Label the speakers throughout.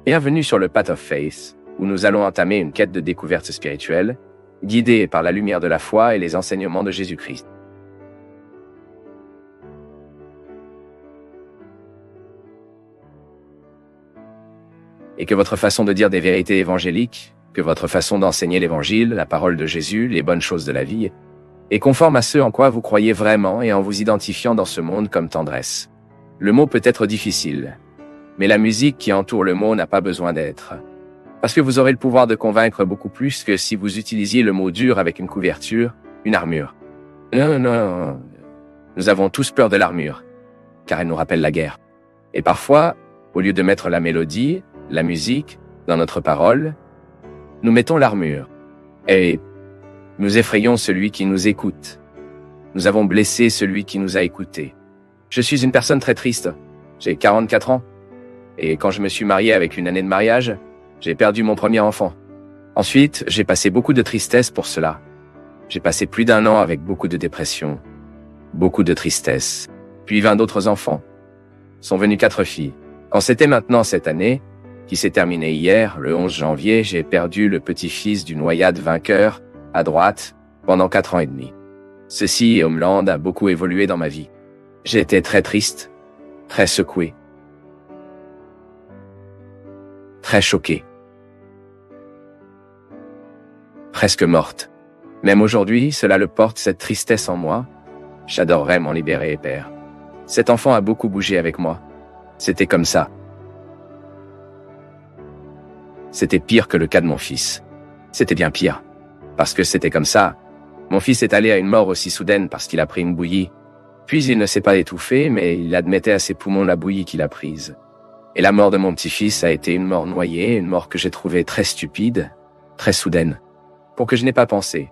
Speaker 1: Bienvenue sur le Path of Faith, où nous allons entamer une quête de découverte spirituelle, guidée par la lumière de la foi et les enseignements de Jésus-Christ. Et que votre façon de dire des vérités évangéliques, que votre façon d'enseigner l'évangile, la parole de Jésus, les bonnes choses de la vie, est conforme à ce en quoi vous croyez vraiment et en vous identifiant dans ce monde comme tendresse. Le mot peut être difficile, mais la musique qui entoure le mot n'a pas besoin d'être. Parce que vous aurez le pouvoir de convaincre beaucoup plus que si vous utilisiez le mot dur avec une couverture, une armure. Non. Nous avons tous peur de l'armure, car elle nous rappelle la guerre. Et parfois, au lieu de mettre la mélodie, la musique, dans notre parole, nous mettons l'armure. Et nous effrayons celui qui nous écoute. Nous avons blessé celui qui nous a écoutés. Je suis une personne très triste. J'ai 44 ans. Et quand je me suis marié avec une année de mariage, j'ai perdu mon premier enfant. Ensuite, j'ai passé beaucoup de tristesse pour cela. J'ai passé plus d'1 an avec beaucoup de dépression, beaucoup de tristesse. Puis 20 d'autres enfants. Sont venus 4 filles. Quand c'était maintenant cette année, qui s'est terminée hier, le 11 janvier, j'ai perdu le petit-fils du noyade vainqueur, à droite, pendant 4 ans et demi. Ceci, Homeland, a beaucoup évolué dans ma vie. J'ai été très triste, très secoué, très choqué, presque morte. Même aujourd'hui, cela le porte, cette tristesse en moi. J'adorerais m'en libérer, Père. Cet enfant a beaucoup bougé avec moi. C'était comme ça. C'était pire que le cas de mon fils. C'était bien pire. Parce que c'était comme ça. Mon fils est allé à une mort aussi soudaine parce qu'il a pris une bouillie. Puis il ne s'est pas étouffé, mais il admettait à ses poumons la bouillie qu'il a prise. Et la mort de mon petit-fils a été une mort noyée, une mort que j'ai trouvée très stupide, très soudaine. Pour que je n'ai pas pensé.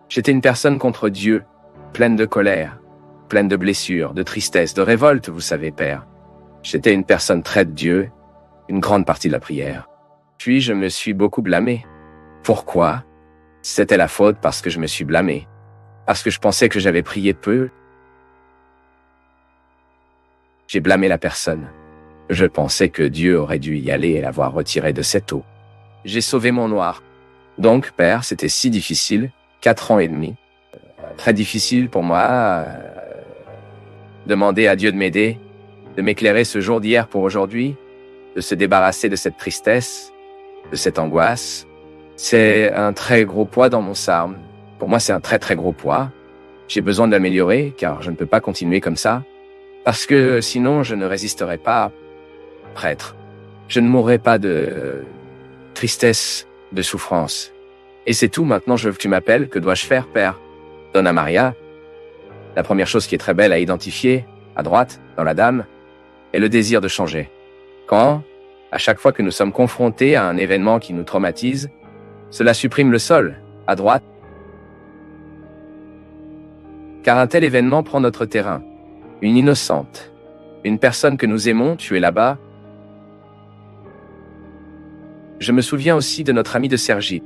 Speaker 1: J'étais une personne contre Dieu, pleine de colère, pleine de blessures, de tristesse, de révolte, vous savez, Père. J'étais une personne très de Dieu, une grande partie de la prière. Puis je me suis beaucoup blâmé. Pourquoi? C'était la faute parce que je me suis blâmé. Parce que je pensais que j'avais prié peu. J'ai blâmé la personne. Je pensais que Dieu aurait dû y aller et l'avoir retiré de cette eau. J'ai sauvé mon noir. Donc, Père, c'était si difficile, 4 ans et demi. Très difficile pour moi. Demander à Dieu de m'aider, de m'éclairer ce jour d'hier pour aujourd'hui, de se débarrasser de cette tristesse, de cette angoisse. C'est un très gros poids dans mon sarme. Pour moi, c'est un très très gros poids. J'ai besoin de l'améliorer, car je ne peux pas continuer comme ça. Parce que sinon, je ne résisterai pas, prêtre. Je ne mourrai pas de tristesse, de souffrance. Et c'est tout, maintenant je veux que tu m'appelles. Que dois-je faire, Père? Donna Maria. La première chose qui est très belle à identifier, à droite, dans la dame, est le désir de changer. Quand, à chaque fois que nous sommes confrontés à un événement qui nous traumatise, cela supprime le sol, à droite. Car un tel événement prend notre terrain. Une innocente, une personne que nous aimons, tuée là-bas. Je me souviens aussi de notre ami de Sergi,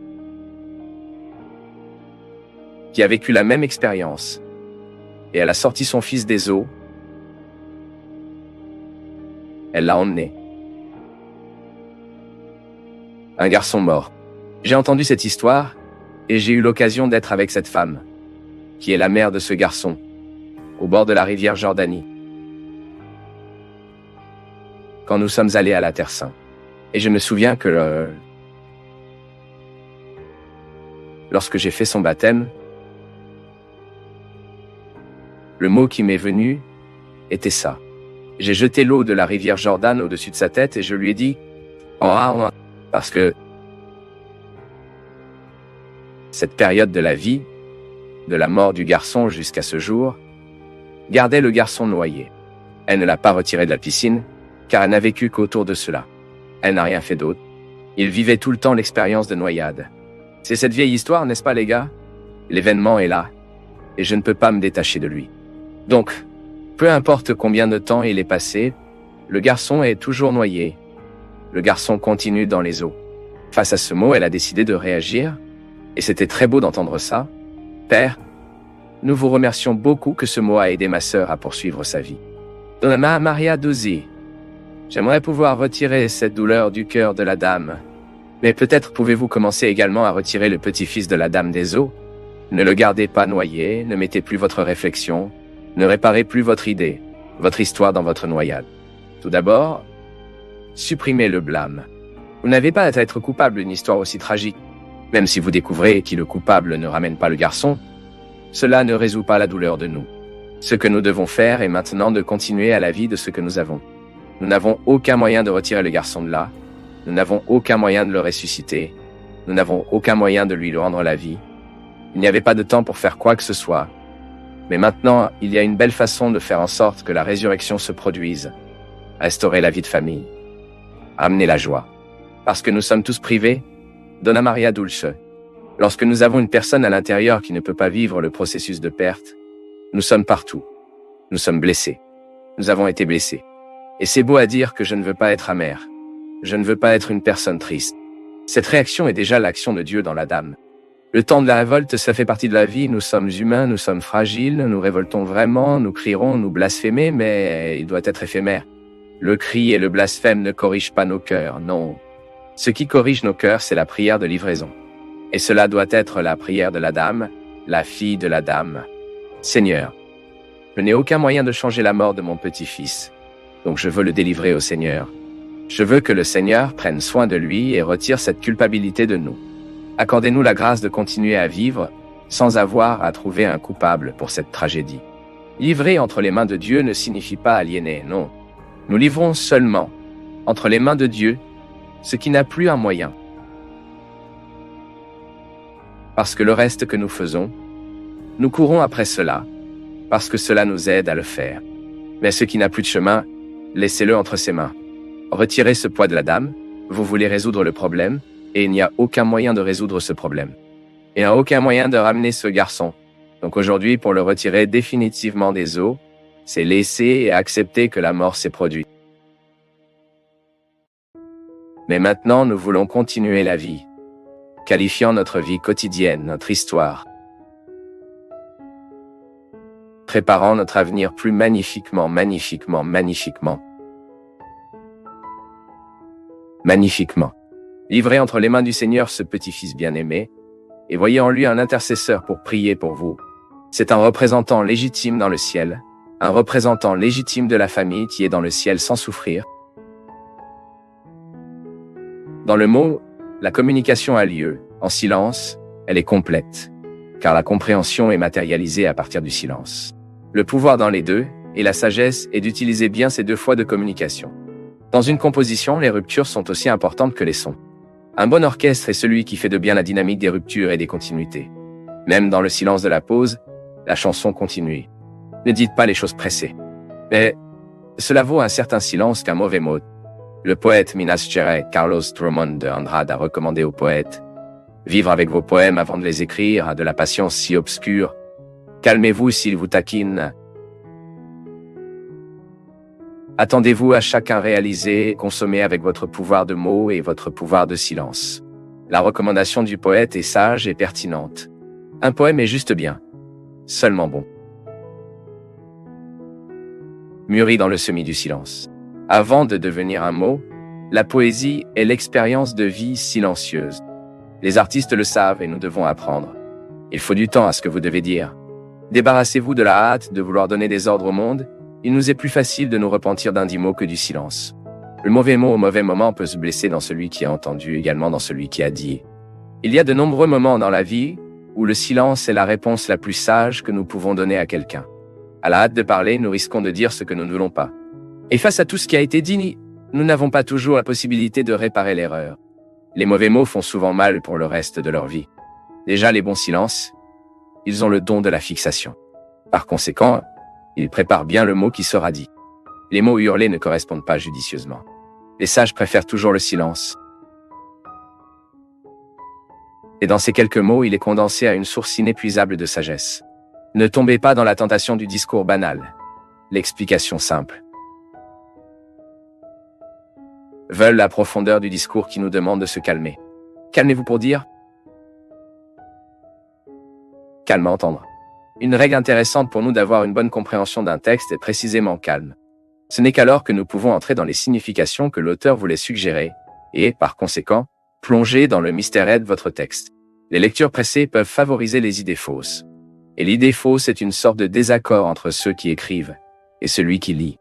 Speaker 1: qui a vécu la même expérience. Et elle a sorti son fils des eaux. Elle l'a emmené. Un garçon mort. J'ai entendu cette histoire et j'ai eu l'occasion d'être avec cette femme, qui est la mère de ce garçon, au bord de la rivière Jordanie. Quand nous sommes allés à la Terre Sainte. Et je me souviens que lorsque j'ai fait son baptême, le mot qui m'est venu était ça. J'ai jeté l'eau de la rivière Jordan au-dessus de sa tête et je lui ai dit « Oh, parce que cette période de la vie, de la mort du garçon jusqu'à ce jour, gardait le garçon noyé. Elle ne l'a pas retiré de la piscine, car elle n'a vécu qu'autour de cela. Elle n'a rien fait d'autre. Il vivait tout le temps l'expérience de noyade. C'est cette vieille histoire, n'est-ce pas, les gars? L'événement est là, et je ne peux pas me détacher de lui. Donc, peu importe combien de temps il est passé, le garçon est toujours noyé. Le garçon continue dans les eaux. Face à ce mot, elle a décidé de réagir, et c'était très beau d'entendre ça. Père, nous vous remercions beaucoup que ce mot a aidé ma sœur à poursuivre sa vie. Donna Maria Dozy. J'aimerais pouvoir retirer cette douleur du cœur de la dame. Mais peut-être pouvez-vous commencer également à retirer le petit-fils de la dame des eaux. Ne le gardez pas noyé, ne mettez plus votre réflexion, ne réparez plus votre idée, votre histoire dans votre noyade. Tout d'abord, supprimez le blâme. Vous n'avez pas à être coupable d'une histoire aussi tragique. Même si vous découvrez qui le coupable ne ramène pas le garçon, cela ne résout pas la douleur de nous. Ce que nous devons faire est maintenant de continuer à la vie de ce que nous avons. Nous n'avons aucun moyen de retirer le garçon de là. Nous n'avons aucun moyen de le ressusciter. Nous n'avons aucun moyen de lui rendre la vie. Il n'y avait pas de temps pour faire quoi que ce soit. Mais maintenant, il y a une belle façon de faire en sorte que la résurrection se produise. Restaurer la vie de famille. Amener la joie. Parce que nous sommes tous privés, Donna Maria Dulce. Lorsque nous avons une personne à l'intérieur qui ne peut pas vivre le processus de perte, nous sommes partout. Nous sommes blessés. Nous avons été blessés. Et c'est beau à dire que je ne veux pas être amer. Je ne veux pas être une personne triste. Cette réaction est déjà l'action de Dieu dans la dame. Le temps de la révolte, ça fait partie de la vie. Nous sommes humains, nous sommes fragiles, nous révoltons vraiment, nous crierons, nous blasphémer, mais il doit être éphémère. Le cri et le blasphème ne corrigent pas nos cœurs, non. Ce qui corrige nos cœurs, c'est la prière de livraison. Et cela doit être la prière de la dame, la fille de la dame. Seigneur, je n'ai aucun moyen de changer la mort de mon petit-fils. Donc je veux le délivrer au Seigneur. Je veux que le Seigneur prenne soin de lui et retire cette culpabilité de nous. Accordez-nous la grâce de continuer à vivre sans avoir à trouver un coupable pour cette tragédie. Livrer entre les mains de Dieu ne signifie pas aliéner, non. Nous livrons seulement entre les mains de Dieu ce qui n'a plus un moyen. Parce que le reste que nous faisons, nous courons après cela, parce que cela nous aide à le faire. Mais ce qui n'a plus de chemin, laissez-le entre ses mains. Retirez ce poids de la dame, vous voulez résoudre le problème, et il n'y a aucun moyen de résoudre ce problème. Il n'y a aucun moyen de ramener ce garçon. Donc aujourd'hui, pour le retirer définitivement des eaux, c'est laisser et accepter que la mort s'est produite. Mais maintenant, nous voulons continuer la vie, qualifiant notre vie quotidienne, notre histoire, préparant notre avenir plus magnifiquement, magnifiquement, magnifiquement. Magnifiquement. Livrez entre les mains du Seigneur ce petit-fils bien-aimé, et voyez en lui un intercesseur pour prier pour vous. C'est un représentant légitime dans le ciel, un représentant légitime de la famille qui est dans le ciel sans souffrir. Dans le mot, la communication a lieu, en silence, elle est complète, car la compréhension est matérialisée à partir du silence. Le pouvoir dans les deux, et la sagesse, est d'utiliser bien ces deux fois de communication. Dans une composition, les ruptures sont aussi importantes que les sons. Un bon orchestre est celui qui fait de bien la dynamique des ruptures et des continuités. Même dans le silence de la pause, la chanson continue. Ne dites pas les choses pressées. Mais cela vaut un certain silence qu'un mauvais mot. Le poète Minas Gerais, Carlos Drummond de Andrade, a recommandé aux poètes: vivre avec vos poèmes avant de les écrire, a de la patience si obscure. Calmez-vous s'ils vous taquinent. Attendez-vous à chacun réaliser et consommer avec votre pouvoir de mots et votre pouvoir de silence. La recommandation du poète est sage et pertinente. Un poème est juste bien, seulement bon. Mûri dans le semis du silence. Avant de devenir un mot, la poésie est l'expérience de vie silencieuse. Les artistes le savent et nous devons apprendre. Il faut du temps à ce que vous devez dire. Débarrassez-vous de la hâte de vouloir donner des ordres au monde. Il nous est plus facile de nous repentir d'un dit mot que du silence. Le mauvais mot au mauvais moment peut se blesser dans celui qui a entendu, également dans celui qui a dit. Il y a de nombreux moments dans la vie où le silence est la réponse la plus sage que nous pouvons donner à quelqu'un. À la hâte de parler, nous risquons de dire ce que nous ne voulons pas. Et face à tout ce qui a été dit, nous n'avons pas toujours la possibilité de réparer l'erreur. Les mauvais mots font souvent mal pour le reste de leur vie. Déjà, les bons silences, ils ont le don de la fixation. Par conséquent, ils préparent bien le mot qui sera dit. Les mots hurlés ne correspondent pas judicieusement. Les sages préfèrent toujours le silence. Et dans ces quelques mots, il est condensé à une source inépuisable de sagesse. Ne tombez pas dans la tentation du discours banal. L'explication simple. Veulent la profondeur du discours qui nous demande de se calmer. Calmez-vous pour dire. Calme à entendre. Une règle intéressante pour nous d'avoir une bonne compréhension d'un texte est précisément calme. Ce n'est qu'alors que nous pouvons entrer dans les significations que l'auteur voulait suggérer, et, par conséquent, plonger dans le mystère de votre texte. Les lectures pressées peuvent favoriser les idées fausses. Et l'idée fausse est une sorte de désaccord entre ceux qui écrivent et celui qui lit.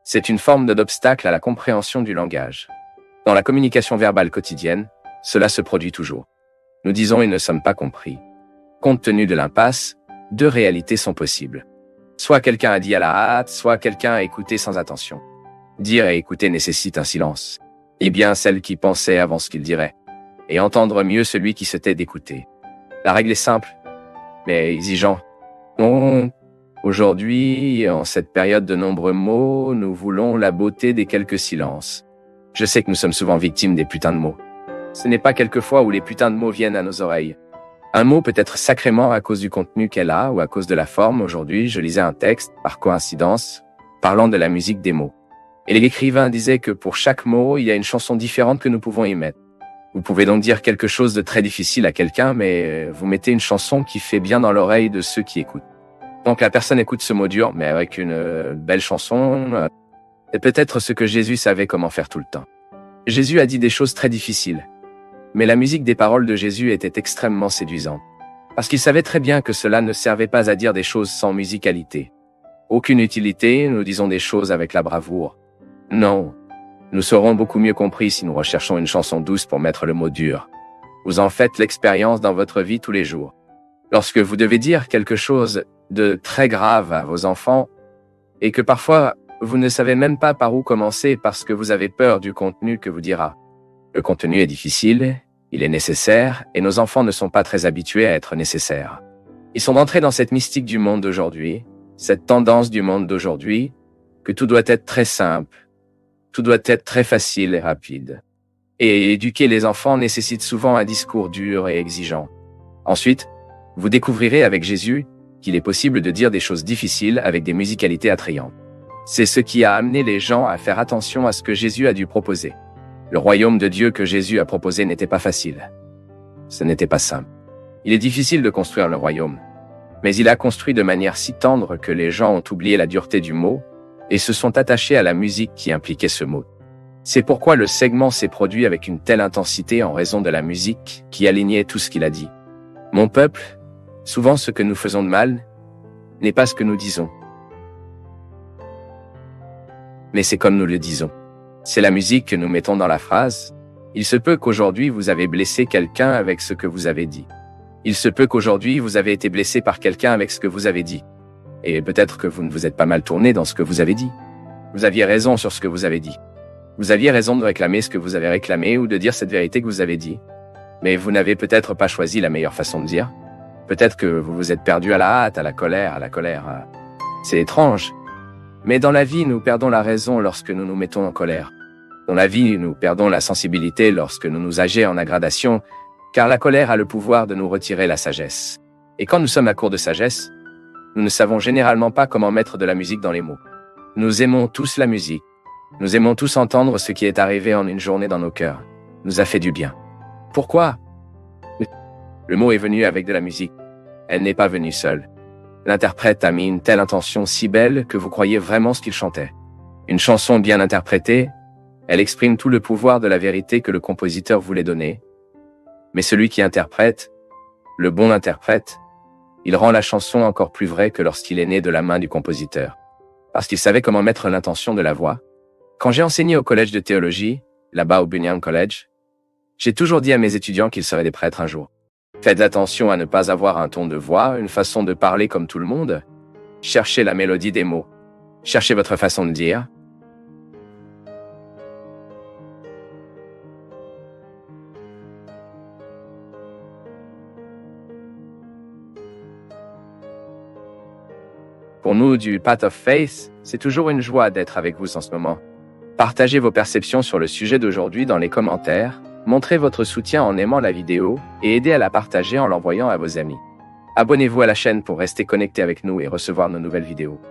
Speaker 1: C'est une forme d'obstacle à la compréhension du langage. Dans la communication verbale quotidienne, cela se produit toujours. Nous disons et ne sommes pas compris. Compte tenu de l'impasse, deux réalités sont possibles. Soit quelqu'un a dit à la hâte, soit quelqu'un a écouté sans attention. Dire et écouter nécessite un silence. Et bien celle qui pensait avant ce qu'il dirait. Et entendre mieux celui qui se tait d'écouter. La règle est simple, mais exigeante. Non, aujourd'hui, en cette période de nombreux mots, nous voulons la beauté des quelques silences. Je sais que nous sommes souvent victimes des putains de mots. Ce n'est pas quelquefois où les putains de mots viennent à nos oreilles. Un mot peut être sacrément à cause du contenu qu'elle a ou à cause de la forme. Aujourd'hui, je lisais un texte, par coïncidence, parlant de la musique des mots. Et l'écrivain disait que pour chaque mot, il y a une chanson différente que nous pouvons y mettre. Vous pouvez donc dire quelque chose de très difficile à quelqu'un, mais vous mettez une chanson qui fait bien dans l'oreille de ceux qui écoutent. Donc la personne écoute ce mot dur, mais avec une belle chanson. C'est peut-être ce que Jésus savait comment faire tout le temps. Jésus a dit des choses très difficiles. Mais la musique des paroles de Jésus était extrêmement séduisante. Parce qu'il savait très bien que cela ne servait pas à dire des choses sans musicalité. Aucune utilité, nous disons des choses avec la bravoure. Non. Nous serons beaucoup mieux compris si nous recherchons une chanson douce pour mettre le mot dur. Vous en faites l'expérience dans votre vie tous les jours. Lorsque vous devez dire quelque chose de très grave à vos enfants, et que parfois vous ne savez même pas par où commencer parce que vous avez peur du contenu que vous dira. Le contenu est difficile, il est nécessaire, et nos enfants ne sont pas très habitués à être nécessaires. Ils sont entrés dans cette mystique du monde d'aujourd'hui, cette tendance du monde d'aujourd'hui, que tout doit être très simple, tout doit être très facile et rapide. Et éduquer les enfants nécessite souvent un discours dur et exigeant. Ensuite, vous découvrirez avec Jésus qu'il est possible de dire des choses difficiles avec des musicalités attrayantes. C'est ce qui a amené les gens à faire attention à ce que Jésus a dû proposer. Le royaume de Dieu que Jésus a proposé n'était pas facile. Ce n'était pas simple. Il est difficile de construire le royaume, mais il a construit de manière si tendre que les gens ont oublié la dureté du mot et se sont attachés à la musique qui impliquait ce mot. C'est pourquoi le segment s'est produit avec une telle intensité en raison de la musique qui alignait tout ce qu'il a dit. Mon peuple, souvent ce que nous faisons de mal n'est pas ce que nous disons, mais c'est comme nous le disons. C'est la musique que nous mettons dans la phrase. Il se peut qu'aujourd'hui vous avez blessé quelqu'un avec ce que vous avez dit. Il se peut qu'aujourd'hui vous avez été blessé par quelqu'un avec ce que vous avez dit. Et peut-être que vous ne vous êtes pas mal tourné dans ce que vous avez dit. Vous aviez raison sur ce que vous avez dit. Vous aviez raison de réclamer ce que vous avez réclamé ou de dire cette vérité que vous avez dit. Mais vous n'avez peut-être pas choisi la meilleure façon de dire. Peut-être que vous vous êtes perdu à la hâte, à la colère. C'est étrange. Mais dans la vie, nous perdons la raison lorsque nous nous mettons en colère. Dans la vie, nous perdons la sensibilité lorsque nous nous agions en aggradation, car la colère a le pouvoir de nous retirer la sagesse. Et quand nous sommes à court de sagesse, nous ne savons généralement pas comment mettre de la musique dans les mots. Nous aimons tous la musique. Nous aimons tous entendre ce qui est arrivé en une journée dans nos cœurs. Nous a fait du bien. Pourquoi? Le mot est venu avec de la musique. Elle n'est pas venue seule. L'interprète a mis une telle intention si belle que vous croyez vraiment ce qu'il chantait. Une chanson bien interprétée, elle exprime tout le pouvoir de la vérité que le compositeur voulait donner. Mais celui qui interprète, le bon interprète, il rend la chanson encore plus vraie que lorsqu'il est né de la main du compositeur. Parce qu'il savait comment mettre l'intention de la voix. Quand j'ai enseigné au collège de théologie, là-bas au Bunyan College, j'ai toujours dit à mes étudiants qu'ils seraient des prêtres un jour. Faites attention à ne pas avoir un ton de voix, une façon de parler comme tout le monde. Cherchez la mélodie des mots. Cherchez votre façon de dire. Pour nous du Path of Faith, c'est toujours une joie d'être avec vous en ce moment. Partagez vos perceptions sur le sujet d'aujourd'hui dans les commentaires. Montrez votre soutien en aimant la vidéo et aidez à la partager en l'envoyant à vos amis. Abonnez-vous à la chaîne pour rester connecté avec nous et recevoir nos nouvelles vidéos.